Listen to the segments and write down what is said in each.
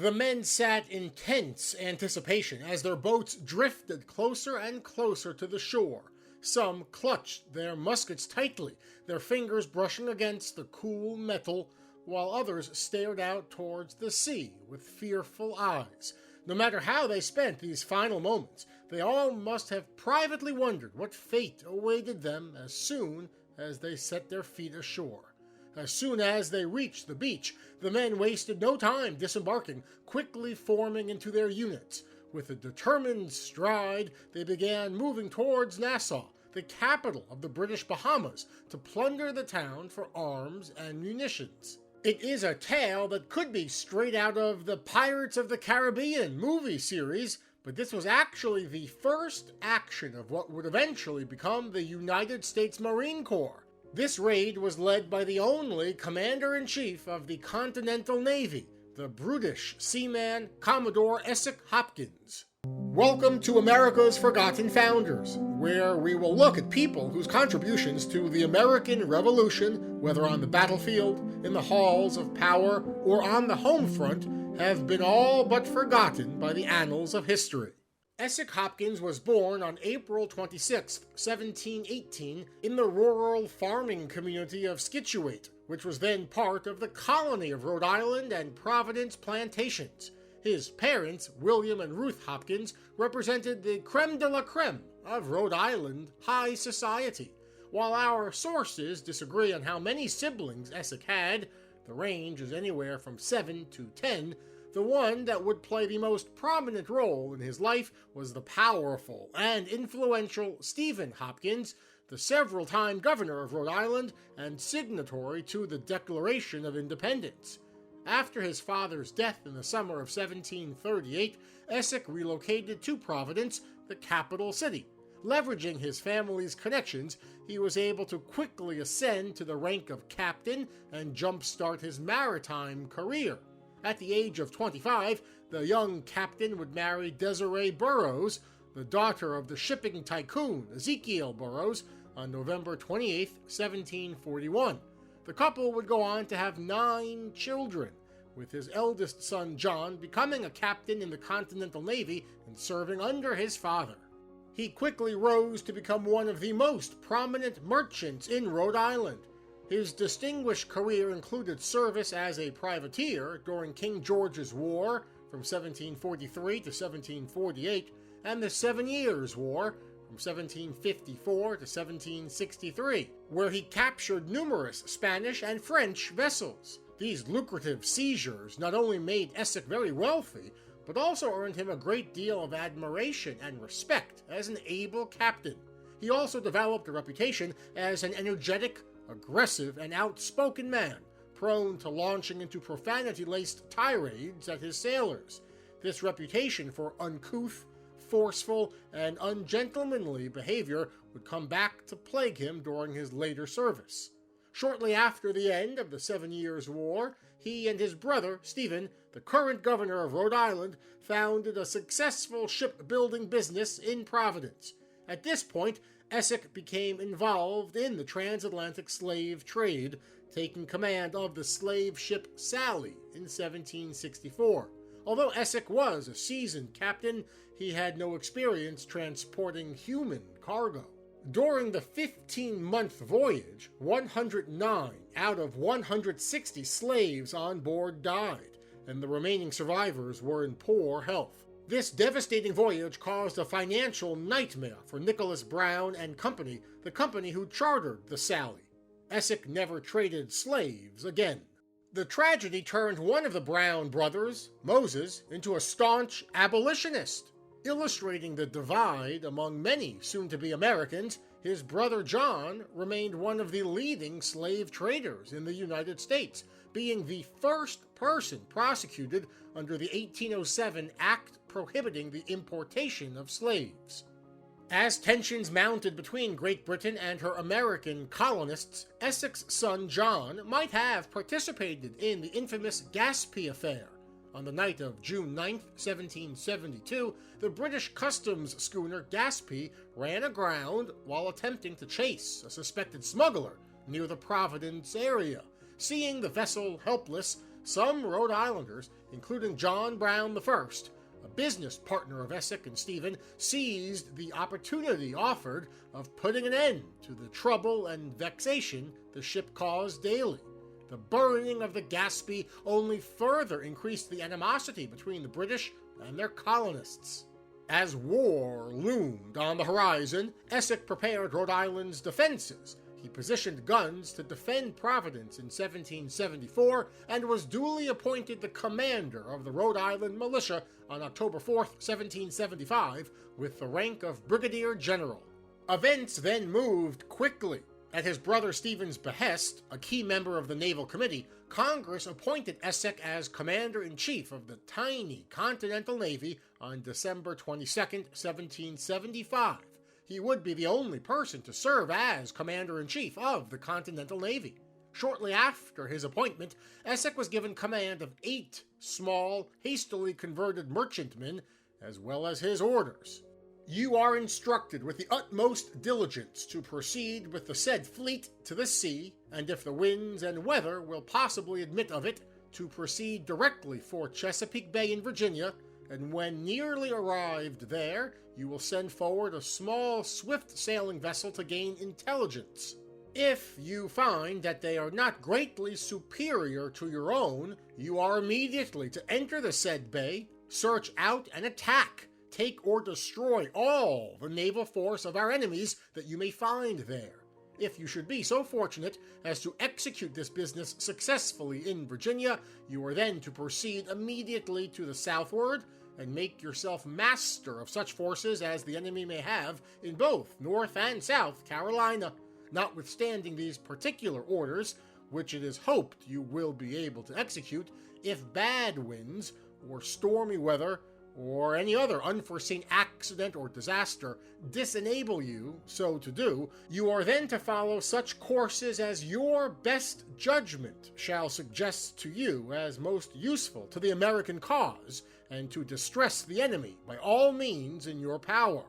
The men sat in tense anticipation as their boats drifted closer and closer to the shore. Some clutched their muskets tightly, their fingers brushing against the cool metal, while others stared out towards the sea with fearful eyes. No matter how they spent these final moments, they all must have privately wondered what fate awaited them as soon as they set their feet ashore. As soon as they reached the beach, the men wasted no time disembarking, quickly forming into their units. With a determined stride, they began moving towards Nassau, the capital of the British Bahamas, to plunder the town for arms and munitions. It is a tale that could be straight out of the Pirates of the Caribbean movie series, but this was actually the first action of what would eventually become the United States Marine Corps. This raid was led by the only Commander-in-Chief of the Continental Navy, the brutish seaman Commodore Esek Hopkins. Welcome to America's Forgotten Founders, where we will look at people whose contributions to the American Revolution, whether on the battlefield, in the halls of power, or on the home front, have been all but forgotten by the annals of history. Esek Hopkins was born on April 26, 1718, in the rural farming community of Scituate, which was then part of the colony of Rhode Island and Providence plantations. His parents, William and Ruth Hopkins, represented the creme de la creme of Rhode Island high society. While our sources disagree on how many siblings Esek had, the range is anywhere from 7 to 10, the one that would play the most prominent role in his life was the powerful and influential Stephen Hopkins, the several-time governor of Rhode Island and signatory to the Declaration of Independence. After his father's death in the summer of 1738, Esek relocated to Providence, the capital city. Leveraging his family's connections, he was able to quickly ascend to the rank of captain and jumpstart his maritime career. At the age of 25, the young captain would marry Desiree Burroughs, the daughter of the shipping tycoon Ezekiel Burroughs, on November 28, 1741. The couple would go on to have 9 children, with his eldest son John becoming a captain in the Continental Navy and serving under his father. He quickly rose to become one of the most prominent merchants in Rhode Island. His distinguished career included service as a privateer during King George's War from 1743 to 1748 and the 7 Years' War from 1754 to 1763, where he captured numerous Spanish and French vessels. These lucrative seizures not only made Esek very wealthy, but also earned him a great deal of admiration and respect as an able captain. He also developed a reputation as an energetic, aggressive, and outspoken man, prone to launching into profanity-laced tirades at his sailors. This reputation for uncouth, forceful, and ungentlemanly behavior would come back to plague him during his later service. Shortly after the end of the 7 Years' War, he and his brother, Stephen, the current governor of Rhode Island, founded a successful shipbuilding business in Providence. At this point, Esek became involved in the transatlantic slave trade, taking command of the slave ship Sally in 1764. Although Esek was a seasoned captain, he had no experience transporting human cargo. During the 15-month voyage, 109 out of 160 slaves on board died, and the remaining survivors were in poor health. This devastating voyage caused a financial nightmare for Nicholas Brown and Company, the company who chartered the Sally. Esek never traded slaves again. The tragedy turned one of the Brown brothers, Moses, into a staunch abolitionist. Illustrating the divide among many soon-to-be Americans, his brother John remained one of the leading slave traders in the United States, being the first person prosecuted under the 1807 Act prohibiting the importation of slaves. As tensions mounted between Great Britain and her American colonists, Esek's son John might have participated in the infamous Gaspi Affair. On the night of June 9, 1772, the British customs schooner Gaspi ran aground while attempting to chase a suspected smuggler near the Providence area. Seeing the vessel helpless, some Rhode Islanders, including John Brown I, a business partner of Esek and Stephen, seized the opportunity offered of putting an end to the trouble and vexation the ship caused daily. The burning of the Gaspi only further increased the animosity between the British and their colonists. As war loomed on the horizon, Esek prepared Rhode Island's defenses. He positioned guns to defend Providence in 1774 and was duly appointed the commander of the Rhode Island militia on October 4, 1775, with the rank of brigadier general. Events then moved quickly. At his brother Stephen's behest, a key member of the Naval Committee, Congress appointed Esek as commander-in-chief of the tiny Continental Navy on December 22, 1775. He would be the only person to serve as commander-in-chief of the Continental Navy. Shortly after his appointment, Esek was given command of 8 small, hastily converted merchantmen, as well as his orders. You are instructed with the utmost diligence to proceed with the said fleet to the sea, and if the winds and weather will possibly admit of it, to proceed directly for Chesapeake Bay in Virginia, and when nearly arrived there, you will send forward a small, swift-sailing vessel to gain intelligence. If you find that they are not greatly superior to your own, you are immediately to enter the said bay, search out and attack, take or destroy all the naval force of our enemies that you may find there. If you should be so fortunate as to execute this business successfully in Virginia, you are then to proceed immediately to the southward and make yourself master of such forces as the enemy may have in both North and South Carolina. Notwithstanding these particular orders, which it is hoped you will be able to execute, if bad winds or stormy weather or any other unforeseen accident or disaster disenable you so to do, you are then to follow such courses as your best judgment shall suggest to you as most useful to the American cause, and to distress the enemy by all means in your power.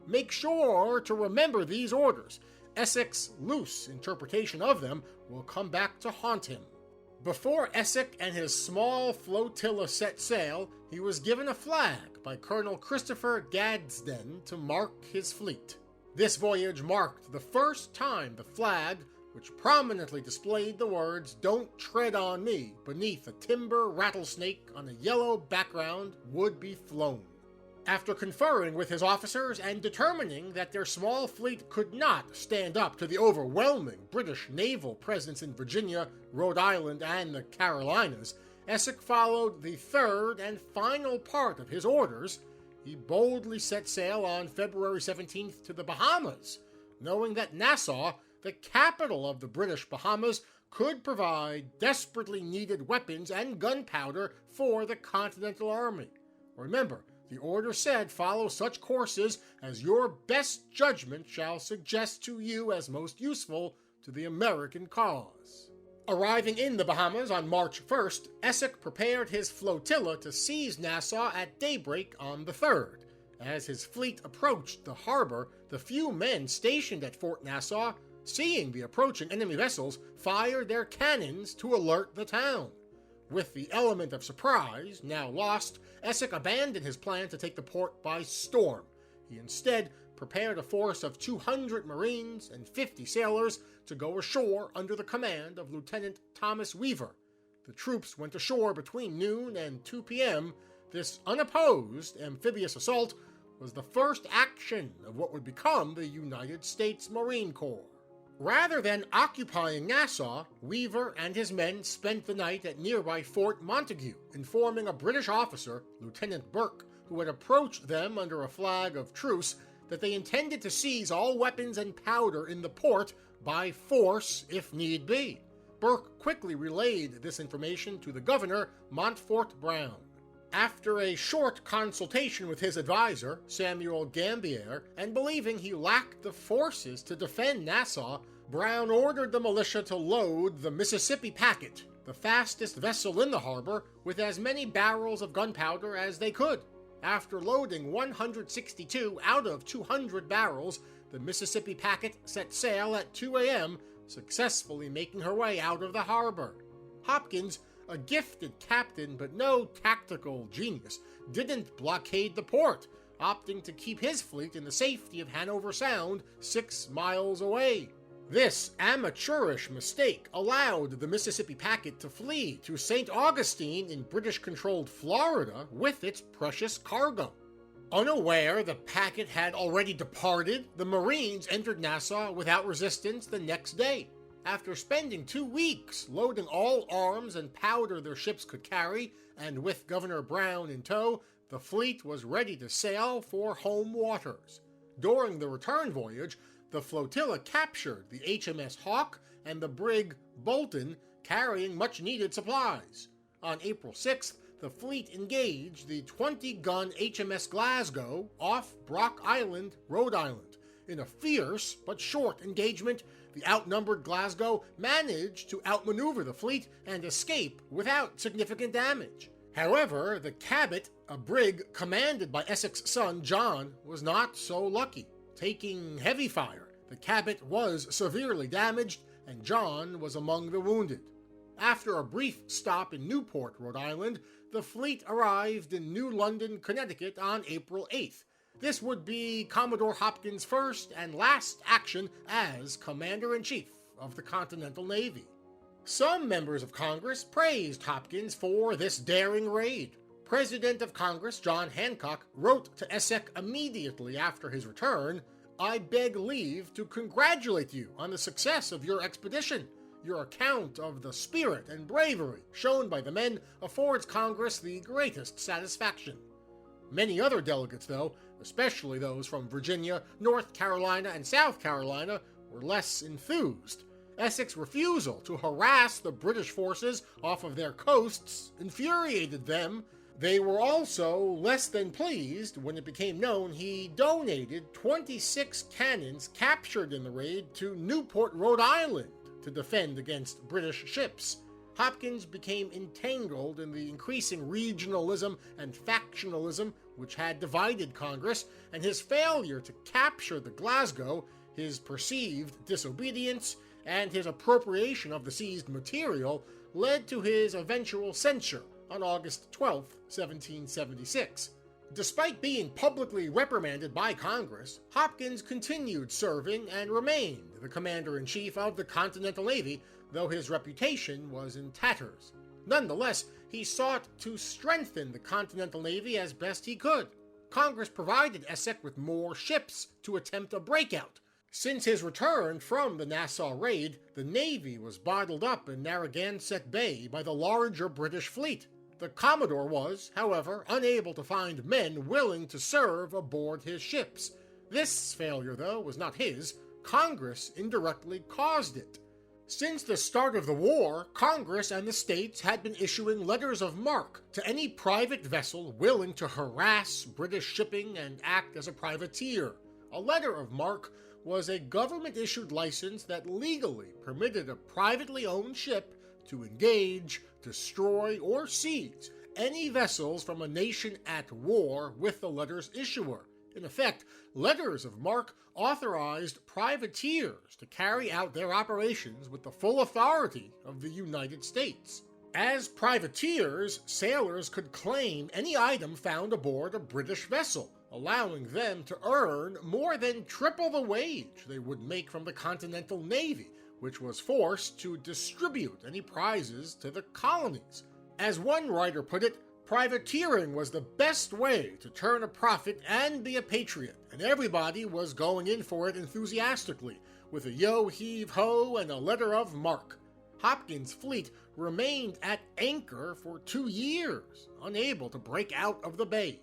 Make sure to remember these orders. Esek's loose interpretation of them will come back to haunt him. Before Esek and his small flotilla set sail, he was given a flag by Colonel Christopher Gadsden to mark his fleet. This voyage marked the first time the flag, which prominently displayed the words "Don't tread on me" beneath a timber rattlesnake on a yellow background, would be flown. After conferring with his officers and determining that their small fleet could not stand up to the overwhelming British naval presence in Virginia, Rhode Island, and the Carolinas, Esek followed the third and final part of his orders. He boldly set sail on February 17th to the Bahamas, knowing that Nassau, the capital of the British Bahamas, could provide desperately needed weapons and gunpowder for the Continental Army. Remember, the order said follow such courses as your best judgment shall suggest to you as most useful to the American cause. Arriving in the Bahamas on March 1st, Esek prepared his flotilla to seize Nassau at daybreak on the 3rd. As his fleet approached the harbor, the few men stationed at Fort Nassau, seeing the approaching enemy vessels, fired their cannons to alert the town. With the element of surprise now lost, Esek abandoned his plan to take the port by storm. He instead prepared a force of 200 Marines and 50 sailors to go ashore under the command of Lieutenant Thomas Weaver. The troops went ashore between noon and 2 p.m. This unopposed amphibious assault was the first action of what would become the United States Marine Corps. Rather than occupying Nassau, Weaver and his men spent the night at nearby Fort Montague, informing a British officer, Lieutenant Burke, who had approached them under a flag of truce, that they intended to seize all weapons and powder in the port by force if need be. Burke quickly relayed this information to the governor, Montfort Brown. After a short consultation with his advisor, Samuel Gambier, and believing he lacked the forces to defend Nassau, Brown ordered the militia to load the Mississippi Packet, the fastest vessel in the harbor, with as many barrels of gunpowder as they could. After loading 162 out of 200 barrels, the Mississippi Packet set sail at 2 a.m., successfully making her way out of the harbor. Hopkins, A gifted captain but no tactical genius didn't blockade the port, opting to keep his fleet in the safety of Hanover Sound 6 miles away. This amateurish mistake allowed the Mississippi packet to flee to St. Augustine in British-controlled Florida with its precious cargo. Unaware the packet had already departed, the Marines entered Nassau without resistance the next day. After spending 2 weeks loading all arms and powder their ships could carry, and with Governor Brown in tow, the fleet was ready to sail for home waters. During the return voyage, the flotilla captured the HMS Hawk and the brig Bolton, carrying much-needed supplies. On April 6th, the fleet engaged the 20-gun HMS Glasgow off Brock Island, Rhode Island. In a fierce but short engagement, the outnumbered Glasgow managed to outmaneuver the fleet and escape without significant damage. However, the Cabot, a brig commanded by Essek's son John, was not so lucky. Taking heavy fire, the Cabot was severely damaged, and John was among the wounded. After a brief stop in Newport, Rhode Island, the fleet arrived in New London, Connecticut on April 8th. This would be Commodore Hopkins' first and last action as Commander-in-Chief of the Continental Navy. Some members of Congress praised Hopkins for this daring raid. President of Congress John Hancock wrote to Esek immediately after his return, "I beg leave to congratulate you on the success of your expedition. Your account of the spirit and bravery shown by the men affords Congress the greatest satisfaction." Many other delegates, though, especially those from Virginia, North Carolina, and South Carolina, were less enthused. Essek's refusal to harass the British forces off of their coasts infuriated them. They were also less than pleased when it became known he donated 26 cannons captured in the raid to Newport, Rhode Island, to defend against British ships. Hopkins became entangled in the increasing regionalism and factionalism which had divided Congress, and his failure to capture the Glasgow, his perceived disobedience, and his appropriation of the seized material led to his eventual censure on August 12, 1776. Despite being publicly reprimanded by Congress, Hopkins continued serving and remained the Commander-in-Chief of the Continental Navy, though his reputation was in tatters. Nonetheless, he sought to strengthen the Continental Navy as best he could. Congress provided Esek with more ships to attempt a breakout. Since his return from the Nassau raid, the Navy was bottled up in Narragansett Bay by the larger British fleet. The Commodore was, however, unable to find men willing to serve aboard his ships. This failure, though, was not his. Congress indirectly caused it. Since the start of the war, Congress and the states had been issuing letters of marque to any private vessel willing to harass British shipping and act as a privateer. A letter of marque was a government-issued license that legally permitted a privately owned ship to engage, destroy, or seize any vessels from a nation at war with the letter's issuer. In effect, letters of marque authorized privateers to carry out their operations with the full authority of the United States. As privateers, sailors could claim any item found aboard a British vessel, allowing them to earn more than triple the wage they would make from the Continental Navy, which was forced to distribute any prizes to the colonies. As one writer put it, privateering was the best way to turn a profit and be a patriot, and everybody was going in for it enthusiastically, with a yo-heave-ho and a letter of marque. Hopkins' fleet remained at anchor for 2 years, unable to break out of the bay.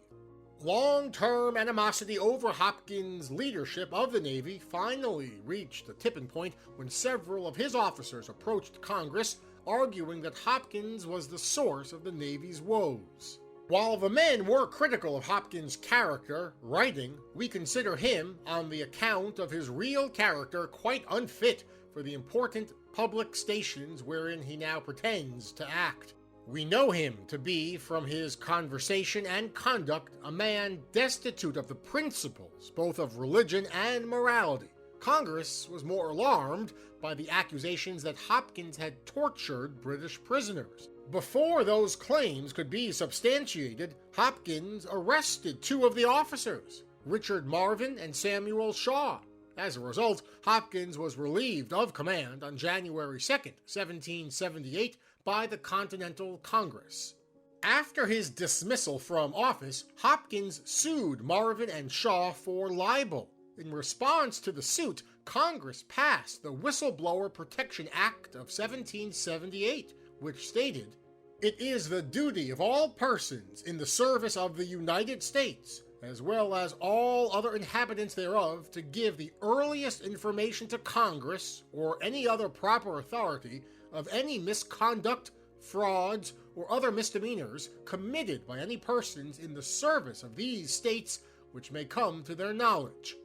Long-term animosity over Hopkins' leadership of the Navy finally reached a tipping point when several of his officers approached Congress, arguing that Hopkins was the source of the Navy's woes. While the men were critical of Hopkins' character, writing, "We consider him, on the account of his real character, quite unfit for the important public stations wherein he now pretends to act. We know him to be, from his conversation and conduct, a man destitute of the principles both of religion and morality. Congress was more alarmed by the accusations that Hopkins had tortured British prisoners. Before those claims could be substantiated, Hopkins arrested two of the officers, Richard Marvin and Samuel Shaw. As a result, Hopkins was relieved of command on January 2, 1778, by the Continental Congress. After his dismissal from office, Hopkins sued Marvin and Shaw for libel. In response to the suit, Congress passed the Whistleblower Protection Act of 1778, which stated, "It is the duty of all persons in the service of the United States, as well as all other inhabitants thereof, to give the earliest information to Congress or any other proper authority of any misconduct, frauds, or other misdemeanors committed by any persons in the service of these states which may come to their knowledge."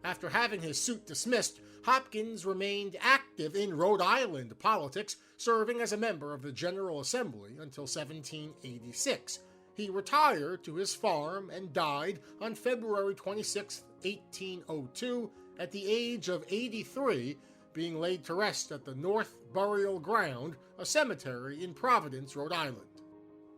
After having his suit dismissed, Hopkins remained active in Rhode Island politics, serving as a member of the General Assembly until 1786. He retired to his farm and died on February 26, 1802, at the age of 83, being laid to rest at the North Burial Ground, a cemetery in Providence, Rhode Island.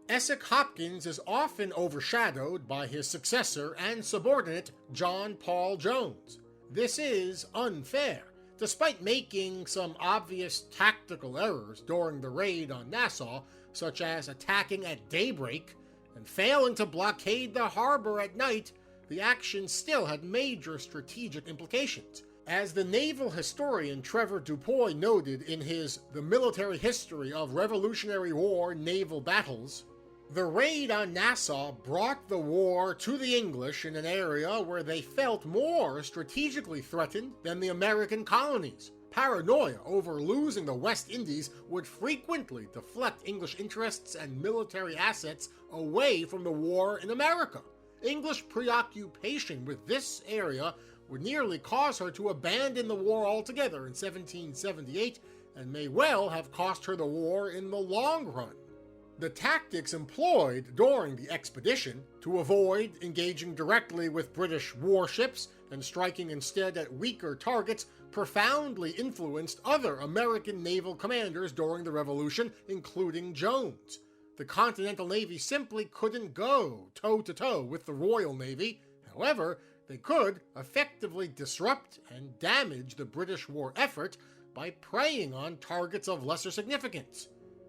Esek Hopkins is often overshadowed by his successor and subordinate, John Paul Jones. This is unfair. Despite making some obvious tactical errors during the raid on Nassau, such as attacking at daybreak and failing to blockade the harbor at night, the action still had major strategic implications. As the naval historian Trevor Dupuy noted in his The Military History of Revolutionary War Naval Battles, the raid on Nassau brought the war to the English in an area where they felt more strategically threatened than the American colonies. Paranoia over losing the West Indies would frequently deflect English interests and military assets away from the war in America. English preoccupation with this area would nearly cause her to abandon the war altogether in 1778, and may well have cost her the war in the long run. The tactics employed during the expedition to avoid engaging directly with British warships and striking instead at weaker targets profoundly influenced other American naval commanders during the Revolution, including Jones. The Continental Navy simply couldn't go toe-to-toe with the Royal Navy. However, they could effectively disrupt and damage the British war effort by preying on targets of lesser significance.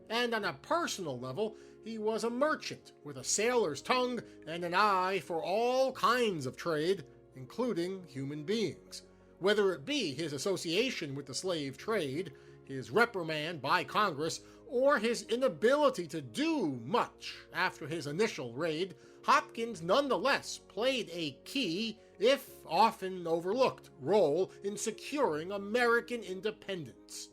And on a personal level, he was a merchant with a sailor's tongue and an eye for all kinds of trade, including human beings. Whether it be his association with the slave trade, his reprimand by Congress, or his inability to do much after his initial raid, Hopkins nonetheless played a key, if often overlooked, role in securing American independence.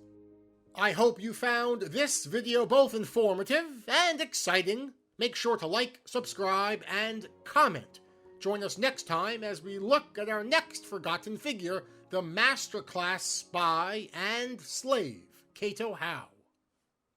I hope you found this video both informative and exciting. Make sure to like, subscribe, and comment. Join us next time as we look at our next forgotten figure, the masterclass spy and slave, Cato Howe.